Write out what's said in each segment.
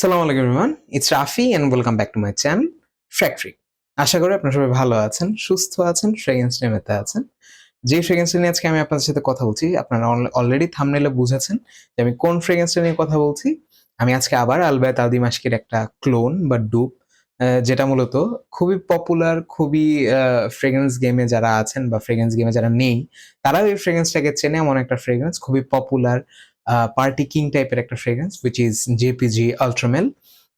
সালাম আলাইকুম everyone, it's Rafi and welcome back to my channel Fractory. আশা করি আপনারা সবাই ভালো আছেন, সুস্থ আছেন, ফ্রেগ্রেন্স নিয়ে আছেন। যে ফ্রেগ্রেন্সটা নিয়ে আজকে আমি আপনাদের সাথে কথা বলছি, আপনারা অলরেডি থাম্বনেইলে বুঝেছেন যে আমি কোন ফ্রেগ্রেন্সটা নিয়ে কথা বলছি। আমি আজকে আবার আলবায়াত আল দিমাশকির একটা ক্লোন বা ডুপ, যেটা মূলত খুবই পপুলার, খুবই ফ্রেগ্রেন্স গেমে যারা আছেন বা ফ্রেগ্রেন্স গেমে যারা নেই, তারাও এই ফ্রেগ্রেন্সটাকে চেনে। এমন একটা ফ্রেগ্রেন্স, খুবই পপুলার, পার্টি কিং টাইপের একটা ফ্রেগ্রেন্স, হুইচ ইজ জেপিজি আল্ট্রামেল।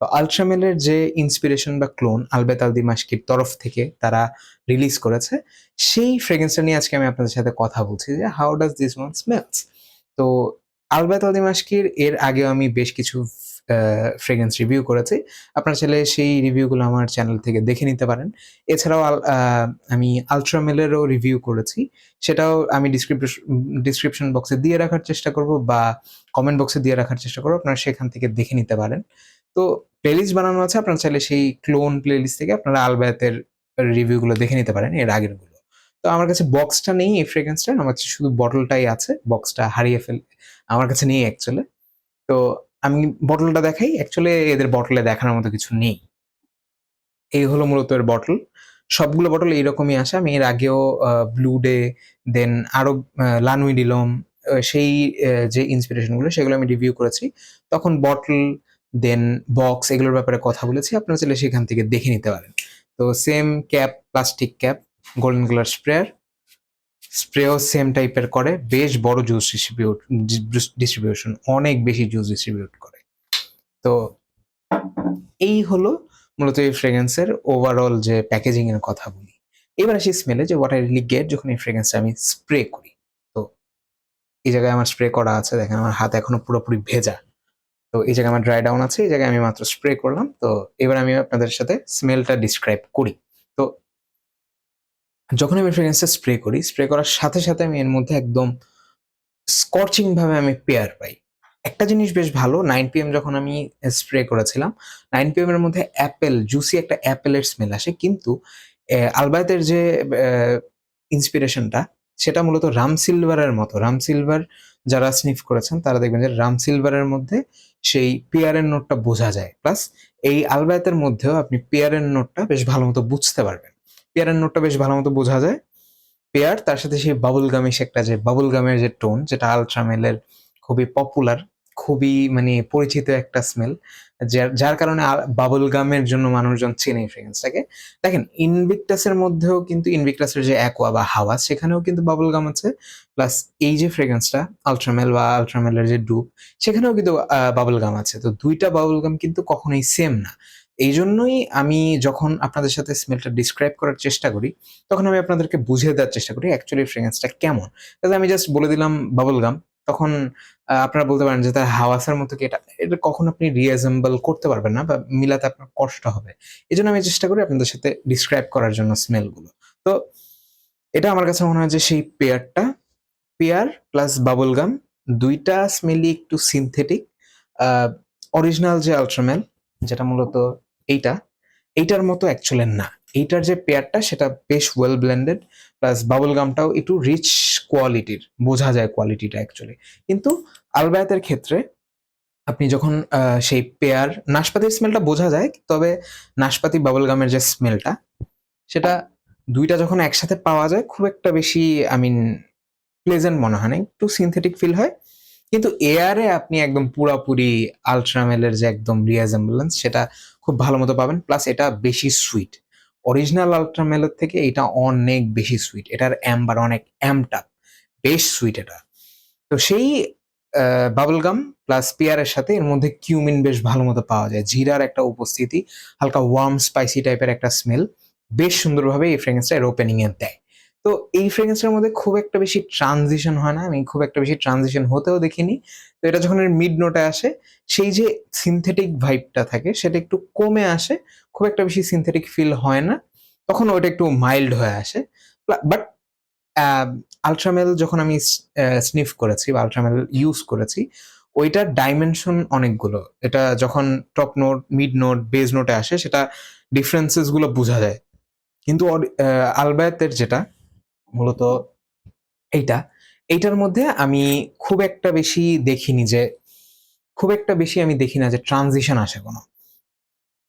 তো আল্ট্রামেলের যে ইন্সপিরেশন বা ক্লোন আলবায়াত আল দিমাশকির তরফ থেকে তারা রিলিজ করেছে, সেই ফ্রেগ্রেন্সটা নিয়ে আজকে আমি আপনাদের সাথে কথা বলছি যে how does this one smells. তো আলবায়াত আল দিমাশকির এর আগেও আমি বেশ কিছু ফ্রেগ্রেন্স রিভিউ করেছি। আপনারা চাইলে সেই রিভিউগুলো আমার চ্যানেল থেকে দেখে নিতে পারেন। এছাড়াও আমি আল্ট্রামেলেরও রিভিউ করেছি। সেটাও আমি ডিসক্রিপশন বক্সে দিয়ে রাখার চেষ্টা করব বা কমেন্ট বক্সে দিয়ে রাখার চেষ্টা করব। আপনারা সেখান থেকে দেখে নিতে পারেন। তো প্লেলিস্ট বানানো আছে। আপনারা চাইলে সেই ক্লোন প্লেলিস্ট থেকে আপনারা আলবায়াতের রিভিউগুলো দেখে নিতে পারেন, এর আগেরগুলো। তো আমার কাছে বক্সটা নেই এই ফ্রেগ্রেন্সটার। আমার কাছে শুধু বটলটাই আছে। বক্সটা হারিয়ে আমার কাছে নেই অ্যাকচুয়ালি। তো আমি বটলটা দেখাই। অ্যাকচুয়ালি এদের বটলে দেখানোর মতো কিছু নেই। এই হলো মূলত এর বটল। সবগুলো বটল এইরকমই আসে। আমি এর আগেও ব্লু ডে, দেন আরো লানুইডিলম, সেই যে ইন্সপিরেশন গুলো সেগুলো আমি রিভিউ করেছি। তখন বটল, দেন বক্স এগুলোর ব্যাপারে কথা বলেছি। আপনারা চাইলে সেখান থেকে দেখে নিতে পারেন। তো same cap, plastic cap, golden colour স্প্রেও সেম টাইপের করে। বেশ বড় জুস ডিস্ট্রিবিউশন, অনেক বেশি জুস ডিস্ট্রিবিউট করে। তো এই হলো মূলত এই ফ্রেগ্রেন্সের ওভারঅল যে প্যাকেজিং এর কথা বলি। এবার আসি স্মেলে, যে হোয়াট আই রিয়েলি গেট যখন এই ফ্রেগ্রেন্সটা আমি স্প্রে করি। তো এই জায়গায় আমার স্প্রে করা আছে, দেখেন আমার হাত এখনো পুরোপুরি ভেজা। তো এই জায়গায় আমার ড্রাই ডাউন আছে, এই জায়গায় আমি মাত্র স্প্রে করলাম। তো এবার আমি আপনাদের সাথে স্মেলটা ডিসক্রাইব করি। তো যখন আমি ফ্রেগ্রেন্সটা স্প্রে করি, স্প্রে করার সাথে সাথে আমি এর মধ্যে একদম স্কর্চিং ভাবে আমি পেয়ার পাই। একটা জিনিস বেশ ভালো, 9 PM যখন আমি স্প্রে করেছিলাম, 9 PM এর মধ্যে জুসি একটা অ্যাপেলের স্মেল আসে। কিন্তু আলবায়াতের যে ইন্সপিরেশনটা, সেটা মূলত রাম সিলভারের মতো। রাম সিলভার যারা স্নিফ করেছেন তারা দেখবেন যে রাম সিলভারের মধ্যে সেই পেয়ারের নোটটা বোঝা যায়। প্লাস এই আলবায়াতের মধ্যেও আপনি পেয়ারের নোটটা বেশ ভালো মতো বুঝতে পারবেন। পেয়ারের নোটটা বেশ ভালো মতো বোঝা যায়। পেয়ার, তার সাথে সেই বাবুল গামিশ একটা, যে বাবুল গামের যে টোন, যেটা আল্ট্রামেলের খুবই পপুলার, খুবই মানে পরিচিত একটা স্মেল, যার কারণে বাবুল গামের জন্য মানুষজন চেনে এই ফ্রেগ্রেন্সটাকে। দেখেন ইনভিক্টাসের মধ্যেও কিন্তু, ইনভিক্টাসের যে অ্যাকোয়া বা হাওয়া, সেখানেও কিন্তু বাবুল গাম আছে। প্লাস এই যে ফ্রেগ্রেন্সটা আল্ট্রামেল বা আল্ট্রামেলের যে ডুব, সেখানেও কিন্তু বাবুল গাম আছে। তো দুইটা বাবুল গাম কিন্তু কখনোই সেম না। এই জন্যই আমি যখন আপনাদের সাথে স্মেলটা ডিসক্রাইব করার চেষ্টা করি, তখন আমি আপনাদেরকে বুঝিয়ে দেওয়ার চেষ্টা করি অ্যাকচুয়ালি ফ্রেগ্রেন্সটা কেমন। তাহলে আমি জাস্ট বলে দিলাম বাবল গাম, তখন আপনারা বলতে পারেন যে তার হাওয়াসের মতো কি এটা? এটা কখনো আপনি রিঅ্যাসেম্বল করতে পারবেন না বা মিলাতে আপনার কষ্ট হবে। এজন্য আমি চেষ্টা করি আপনাদের সাথে ডিসক্রাইব করার জন্য স্মেলগুলো। তো এটা আমার কাছে মনে হয় যে সেই পেয়ার প্লাস বাবল গাম, ২ টা স্মেলই একটু সিনথেটিক। আ অরিজিনাল যে আল্ট্রামেল, যেটা মূলত এইটা, এইটার মতো অ্যাকচুয়ালি না। এইটার যে পেয়ারটা সেটা বেশ ওয়েল ব্লেন্ডেড, প্লাস বাবল গামটাও একটু রিচ কোয়ালিটির, বোঝা যায় কোয়ালিটিটা অ্যাকচুয়ালি। কিন্তু আলবায়াতের ক্ষেত্রে আপনি যখন সেই নাশপাতির স্মেলটা বোঝা যায়, তবে নাশপাতি বাবল গামের যে স্মেলটা, সেটা ২ টা যখন একসাথে পাওয়া যায় খুব একটা বেশি আই মিন প্লেজেন্ট মনে হয় না। একটু সিনথেটিক ফিল হয়। কিন্তু এয়ারে আপনি একদম পুরাপুরি আল্ট্রামেলের যে একদম রিয়াসেম্বলেন্স, সেটা খুব ভালো মতো পাবেন। প্লাস এটা বেশি সুইট। অরিজিনাল আল্ট্রামেলের থেকে এটা অনেক বেশি সুইট। এটার অ্যাম্বার অনেক অ্যাম্পড আপ। বেশ সুইট এটা। তো সেই বাবল গাম প্লাস পেয়ারের সাথে এর মধ্যে কিউমিন বেশ ভালো মতো পাওয়া যায়। জিরার একটা উপস্থিতি, হালকা ওয়ার্ম স্পাইসি টাইপের একটা স্মেল বেশ সুন্দরভাবে এই ফ্রেগ্রেন্সটা এর ওপেনিং এ দেয়। তো এই ফ্রেগ্রেন্সটার মধ্যে খুব একটা বেশি ট্রানজিশন হয় না। আমি খুব একটা বেশি ট্রানজিশন হতেও দেখিনি। তো এটা যখন এর মিড নোটে আসে, সেই যে সিনথেটিক ভাইবটা থাকে সেটা একটু কমে আসে। খুব একটা বেশি সিনথেটিক ফিল হয় না। তখন ওটা একটু মাইল্ড হয়ে আসে। বাট আল্ট্রামেল যখন আমি স্নিফ করেছি বা আল্ট্রামেল ইউজ করেছি, ওইটার ডাইমেনশন অনেকগুলো। এটা যখন top note, mid note, base নোটে আসে, সেটা ডিফারেন্সেস গুলো বোঝা যায়। কিন্তু আলবায়াতের যেটা মূলত এইটা, এইটার মধ্যে আমি খুব একটা বেশি দেখিনি যে খুব একটা বেশি আমি দেখি না যে ট্রানজিশন আসে কোনো।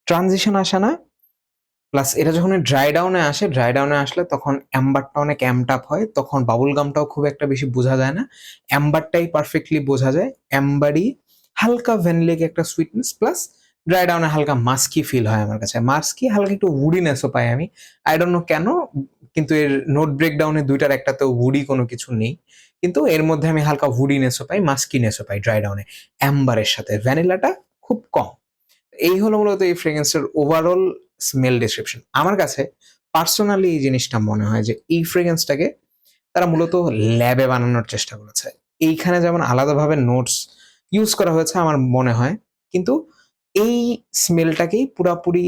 ট্রানজিশন আসে না। প্লাস এটা যখন ড্রাই ডাউনে আসে, ড্রাই ডাউনে আসলে তখন অ্যাম্বারটা অনেক অ্যাম্পড আপ হয়। তখন বাবল গামটাও খুব একটা বেশি বোঝা যায় না। অ্যাম্বারটাই পারফেক্টলি বোঝা যায়। অ্যাম্বারই হালকা ভ্যানিলিক একটা সুইটনেস প্লাস ড্রাই ডাউনে হালকা মাস্কি ফিল হয় আমার কাছে। মাস্কি হালকা একটু উডিনেসও পাই আমি। আই ডোন্ট নো কেন? কিন্তু এর নোট ব্রেকডাউনে ২ টার একটাতেও উডি কোনো কিছু নেই। কিন্তু এর মধ্যে আমি হালকা উডিনেসও পাই, মাস্কিনেসও পাই ড্রাই ডাউনে। অ্যাম্বারের সাথে ভ্যানিলাটা খুব কম। এই হলো মূলত এই ফ্রেগ্রেন্সের ওভারঅল স্মেল ডেসক্রিপশন। আমার কাছে পার্সোনালি এই জিনিসটা মনে হয় যে এই ফ্রেগ্রেন্সটাকে তারা মূলত ল্যাবে বানানোর চেষ্টা করেছে। এইখানে যেমন আলাদাভাবে নোটস ইউজ করা হয়েছে আমার মনে হয়। কিন্তু এই স্মেলটাকেই পুরাপুরি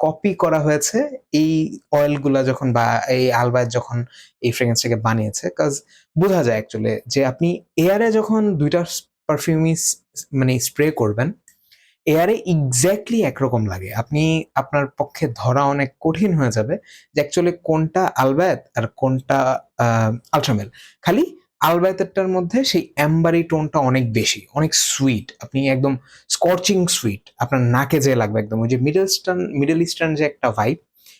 কপি করা হয়েছে এই অয়েলগুলা যখন বা এই আলবায়াত যখন এই ফ্রেগ্রেন্সটাকে বানিয়েছে। কজ বোঝা যায় অ্যাকচুয়ালি যে আপনি এয়ারে যখন ২ টা পারফিউমই মানে স্প্রে করবেন এয়ারে এক্সাক্টলি একরকম লাগে। আপনি আপনার পক্ষে ধরা অনেক কঠিন হয়ে যাবে যে অ্যাকচুয়ালি কোনটা আলবায়াত আর কোনটা আল্ট্রামেল। খালি আলবায়াতেরটার মধ্যে সেই অ্যাম্বারি টোনটা অনেক বেশি, অনেক সুইট। আপনি একদম স্কর্চিং সুইট। আপনার নাকে যেয়ে লাগবে একদম। ওই যে মিডল ইস্টার্ন যে একটা ভাইব,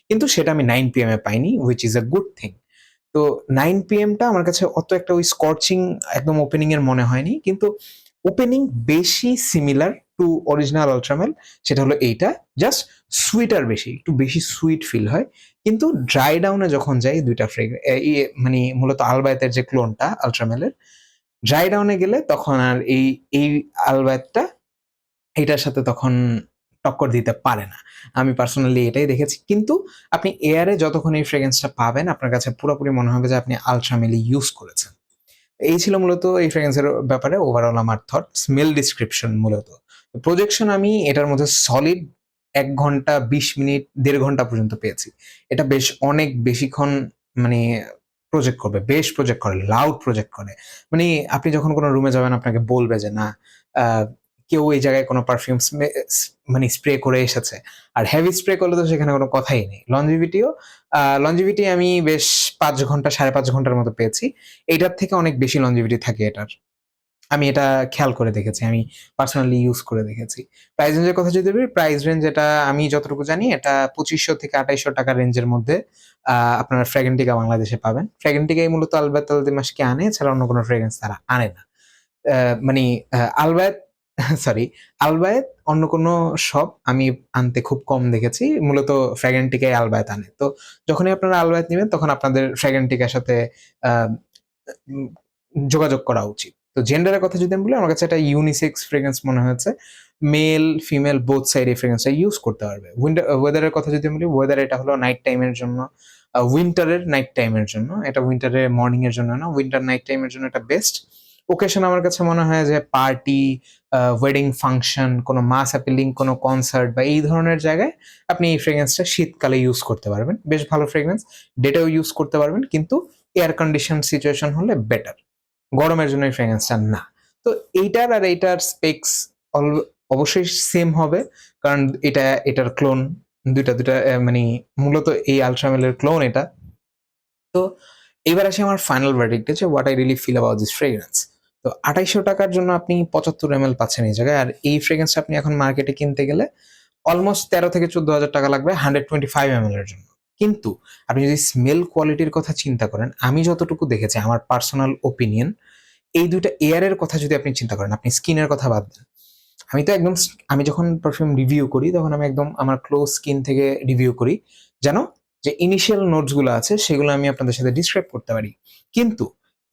কিন্তু সেটা আমি 9 PM এ পাইনি, which is a good thing. তো 9 PM টা আমার কাছে অত একটা ওই স্কর্চিং একদম ওপেনিং এর মনে হয়নি। কিন্তু ওপেনিং বেশি সিমিলার টু অরিজিনাল আল্ট্রামেল, সেটা হলো এইটা। জাস্ট সুইটার বেশি, একটু বেশি সুইট ফিল হয়। কিন্তু ড্রাই ডাউনে যখন যাই ২ টা মানে মূলত আলবায়াতের যে ক্লোনটা আল্ট্রামেলের, ড্রাই ডাউনে গেলে তখন আর এই আলবায়াতটা এটার সাথে তখন টক্কর দিতে পারে না। আমি পার্সোনালি এটাই দেখেছি। কিন্তু আপনি এয়ারে যতক্ষণ এই ফ্রেগ্রেন্সটা পাবেন, আপনার কাছে পুরোপুরি মনে হবে যে আপনি আল্ট্রামেলি ইউজ করেছেন। এই ছিল মূলত এই ফ্রেগ্রেন্সের ব্যাপারে ওভারঅল আমার থট, স্মেল ডিসক্রিপশন মূলত। প্রজেকশন আমি এটার মধ্যে সলিড ১ ঘন্টা ২০ মিনিট ১.৫ ঘন্টা পর্যন্ত পেয়েছি। এটা বেশ অনেক বেশিক্ষণ মানে প্রজেক্ট করবে। বেশ প্রজেক্ট করে, লাউড প্রজেক্ট করে। মানে আপনি যখন কোন রুমে যাবেন আপনাকে বলবে যে না আ কেউ এই জায়গায় কোন পারফিউম মানে স্প্রে করে এসেছে। আর হেভি স্প্রে করলে তো সেখানে কোন কথাই নেই। লঞ্জিভিটি আমি বেশ ৫ ঘন্টা ৫.৫ ঘন্টার মতো পেয়েছি। এইটার থেকে অনেক বেশি লঞ্জিভিটি থাকে এটার। আমি এটা খেয়াল করে দেখেছি। আমি পার্সোনালি ইউজ করে দেখেছি। প্রাইস রেঞ্জ এর কথা যদি বলি, প্রাইস রেঞ্জ এটা আমি যতটুকু জানি এটা ৳২৫০০ থেকে ৳২৮০০ রেঞ্জের মধ্যে আপনারা ফ্র্যাগেন্টিকা বাংলাদেশে পাবেন। ফ্র্যাগেন্টিকাই মূলত আলবায়াত আলতেমাশকে আনে, এছাড়া অন্য কোনো ফ্র্যাগ্রেন্স তারা আনে না। মানে আলবায়াত সরি, আলবায়াত অন্য কোনো শপ আমি আনতে খুব কম দেখেছি। মূলত ফ্র্যাগেন্টিকাই আলবায়াত আনে। তো যখনই আপনারা আলবায়াত নিবেন তখন আপনাদের ফ্র্যাগেন্টিকার সাথে আ উম যোগাযোগ করা উচিত। তো জেন্ডারের কথা যদি আমি বলি, আমার কাছে এটা ইউনিসেক্স ফ্রেগ্রেন্স মনে হয়েছে। মেল, ফিমেল বোথ সাইড এই ফ্রেগ্রেন্সটা ইউজ করতে পারবে। ওয়েদারের কথা যদি আমি বলি, ওয়েদার এটা হলো নাইট টাইম এর জন্য, উইন্টারের নাইট টাইম এর জন্য। এটা উইন্টারে মর্নিং এর জন্য না, উইন্টার নাইট টাইম এর জন্য এটা বেস্ট। ওকেশন আমার কাছে মনে হয় যে পার্টি, ওয়েডিং ফাংশন, কোনো মাস অ্যাপিলিং কোনো কনসার্ট বা এই ধরনের জায়গায় আপনি এই ফ্রেগ্রেন্সটা শীতকালে ইউজ করতে পারবেন। বেশ ভালো ফ্রেগ্রেন্স। ডেটেও ইউজ করতে পারবেন, কিন্তু এয়ার কন্ডিশন সিচুয়েশন হলে বেটার। গরমের জন্য এই ফ্রেগ্রেন্সটা না। তো এইটার আর এইটার স্পেকস অল অবশ্যই সেম হবে। কারণ এটার ক্লোন ২ টা মানি মূলত এই আল্ট্রামেলের ক্লোন এটা। তো এবার আসি আমার ফাইনাল ভার্ডিক্ট এ যে what I really feel about this fragrance. তো ৳২৮০০ র জন্য আপনি ৭৫ এমএল পাচ্ছেন এই জায়গায়। আর এই ফ্রেগ্রেন্সটা আপনি এখন মার্কেটে কিনতে গেলে অলমোস্ট ১৩ থেকে ৳১৪,০০০ লাগবে 125 এমএল এর জন্য। কিন্তু আপনি যদি স্মেল কোয়ালিটির কথা চিন্তা করেন, আমি যতটুকু দেখেছি আমার পার্সোনাল ওপিনিয়ন, এই ২ টা এয়ারের কথা যদি আপনি চিন্তা করেন, আপনি স্কিনের কথা বাদ দেন। আমি তো একদম আমি যখন পারফিউম রিভিউ করি তখন আমি একদম আমার ক্লোজ স্কিন থেকে রিভিউ করি। যেন যে ইনিশিয়াল নোটস গুলো আছে সেগুলো আমি আপনাদের সাথে ডিসক্রাইব করতে পারি। কিন্তু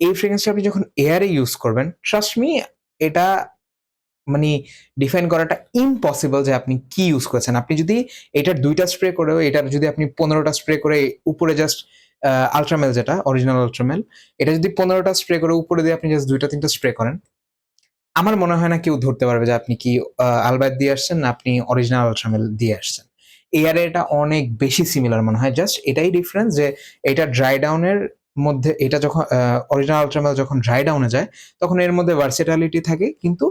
এই ফ্রেগ্রেন্সটা আপনি যখন এয়ারে ইউজ করবেন, ট্রাস্ট মি এটা মানি ডিফাইন করাটা ইম্পসিবল যে আপনি কি ইউজ করেছেন। আপনি যদি এটার ২ টা স্প্রে করেও এটার যদি আপনি ১৫ টা স্প্রে করে উপরে জাস্ট আল্ট্রামেল যেটা অরিজিনাল আল্ট্রামেল, এটা যদি ১৫ টা স্প্রে করে উপরে দিয়ে আপনি জাস্ট ২ টা ৩ টা স্প্রে করেন, আমার মনে হয় না কেউ ধরতে পারবে যে আপনি কি আলবায়াত দিয়ে আসছেন না আপনি অরিজিনাল আল্ট্রামেল দিয়ে আসছেন। এয়ারে এটা অনেক বেশি সিমিলার মনে হয়। জাস্ট এটাই ডিফারেন্স যে এটা ড্রাই ডাউন এর মধ্যে এটা যখন অরিজিনাল আল্ট্রামেল যখন ড্রাই ডাউন এ যায় তখন এর মধ্যে ভার্সেটালিটি থাকে। কিন্তু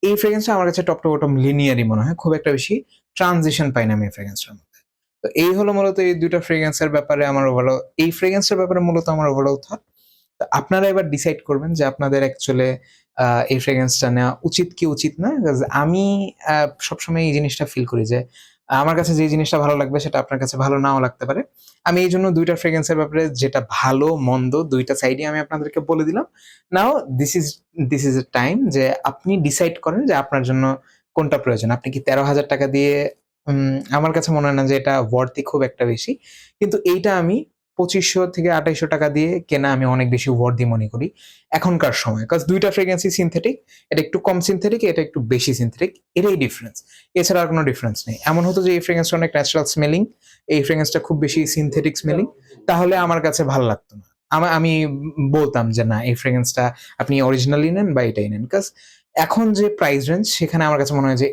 এই ফ্রেগ্রেন্সটা আমার কাছে টপ টু বটম লিনিয়ারই মনে হয়। খুব একটা বেশি ট্রানজিশন পাই না আমি এই ফ্রেগ্রেন্সটার মধ্যে। তো এই হলো মূলত এই ২ টা ফ্রেগ্রেন্স এর ব্যাপারে আমার ওভারঅল এই ফ্রেগ্রেন্স এর ব্যাপারে মূলত আমার ওভারঅল থট। তো আপনারা এবার ডিসাইড করবেন যে আপনাদের অ্যাকচুয়ালি এই ফ্রেগ্রেন্সটা নেওয়া উচিত কি উচিত না। 'কজ আমি সবসময় এই জিনিসটা ফিল করি যে আমার কাছে যে জিনিসটা ভালো লাগবে সেটা আপনার কাছে ভালো নাও লাগতে পারে। আমি এইজন্য ২ টা ফ্রেগ্রেন্সের ব্যাপারে যেটা ভালো মন্দ ২ টা সাইডই আমি আপনাদেরকে বলে দিলাম। নাও দিস ইজ এ টাইম যে আপনি ডিসাইড করেন যে আপনার জন্য কোনটা প্রয়োজন। আপনি কি ৳১৩,০০০ দিয়ে আমার কাছে মনে হয় না যে এটা ওয়ার্থি খুব একটা বেশি। কিন্তু এইটা আমি ৳২৫০০-২৮০০ দিয়ে কেনা আমি অনেক বেশি ওয়ার্থি মনে করি এখনকার সময়। 'কজ ২ টা ফ্রেগ্রেন্সই সিনথেটিক। এটা একটু কম সিনথেটিক, এটা একটু বেশি সিনথেটিক। এটাই ডিফারেন্স। এছাড়া আর কোন ডিফারেন্স নেই। এমন হতো যে এই ফ্রেগ্রেন্সটা অনেক ন্যাচারাল স্মেলিং, এই ফ্রেগ্রেন্সটা খুব বেশি সিনথেটিক স্মেলিং। তাহলে আমার কাছে ভালো লাগতো না। আমি বলতাম যে না এই ফ্রেগ্রেন্সটা আপনি অরিজিনালি নেন বা এটাই নেন। 'কজ এখন যে প্রাইস রেঞ্জ সেখানে আমার কাছে মনে হয় যে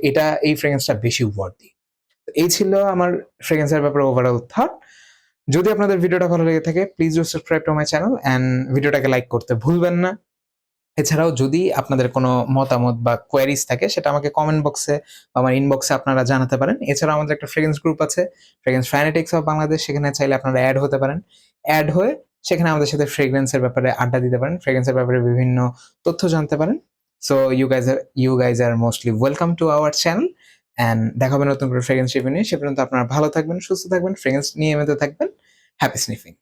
এই ফ্রেগ্রেন্সটা বেশি ওয়ার্থি। এই ছিল আমার ফ্রেগ্রেন্সের ব্যাপারে ওভারঅল থট। যদি আপনাদের ভিডিওটা ভালো লেগে থাকে please do subscribe to my channel and ভিডিওটাকে লাইক করতে ভুলবেন না। এছাড়াও যদি আপনাদের কোনো মতামত বা কোয়েরিজ থাকে সেটা আমাকে কমেন্ট বক্সে বা আমার ইনবক্সে আপনারা জানাতে পারেন। এছাড়াও আমাদের একটা ফ্রেগ্রেন্স গ্রুপ আছে, ফ্রেগ্রেন্স ফ্যানেটিক্স অফ বাংলাদেশ। সেখানে চাইলে আপনারা এড হতে পারেন। এড হয়ে সেখানে আমাদের সাথে ফ্রেগ্রেন্সের ব্যাপারে আড্ডা দিতে পারেন। ফ্রেগ্রেন্সের ব্যাপারে বিভিন্ন তথ্য জানতে পারেন। So you guys are mostly welcome to our channel and দেখা হবে নতুন করে ফ্রেগ্রেন্স রিভিউ নিয়ে। সে পর্যন্ত আপনারা ভালো থাকবেন, সুস্থ থাকবেন, ফ্রেগ্রেন্স নিয়ে মেতে থাকবেন। Happy sniffing.